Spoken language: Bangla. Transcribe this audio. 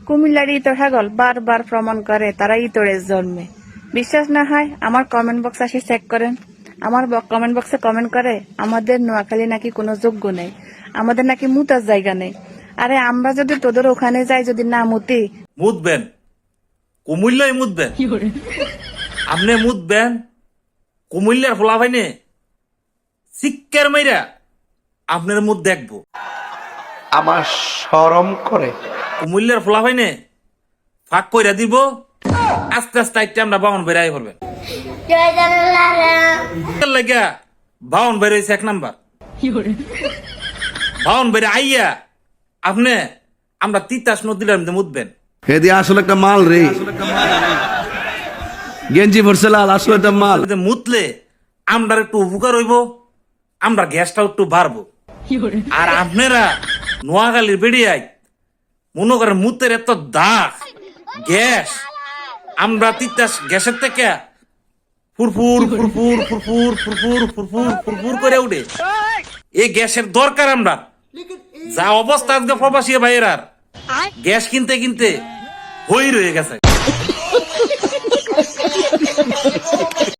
কুমিল্লার ইতর হাগল বারবার প্রমাণ করে তারা ইতরের জন্মে। বিশ্বাস না হয় আমার কমেন্ট বক্স আসি চেক করেন। আমার কমেন্ট বক্সে কমেন্ট করে আমাদের নোয়াখালী নাকি কোনো যোগ্য নেই, আমাদের নাকি মুতার জায়গা নেই। আরে আমরা যদি তোদের ওখানে যাই, যদি না মুতি, মুতবেন কুমিল্লায় মুতবেন, আপনি মুতবেন কুমিল্লার ফোলা ভাইনে শিক্ষার মাইরা আপনার মুখ দেখবো। আমার শরম করে। কুমিল্লার ফোলা ভাইনে ফাঁক কইরা দিব, আস্তে আস্তে আইতে আমরা বাউন বেড়াই করবেন লাগা। বাউন বেড়াইছে 1 নাম্বার, বাউন বেড়ে আইয়া আপনি আমরা তিতাস নদীর মধ্যে মুতবেন। হেদি আসলে একটা মাল রে, গেঞ্জি ভরছে লাল, আসলে একটা মাল। মুতলে আমরা একটু উপকার হইব, আমরা গ্যাসটা একটু বাড়বো। আর আপনারা নোয়াখালীর বেড়িয়ায় মনে করেন মুতের এত দাগ গ্যাস, আমরা তিতাস গ্যাসের থেকে ফুরফুর ফুরফুর ফুরফুর ফুরফুর ফুরফুর ফুরফুর করে উঠে। এই গ্যাসের দরকার আমরা, যা অবস্থা আজকে প্রবাসী ভাইয়ের আর গ্যাস কিনতে কিনতে হই রয়ে গেছে।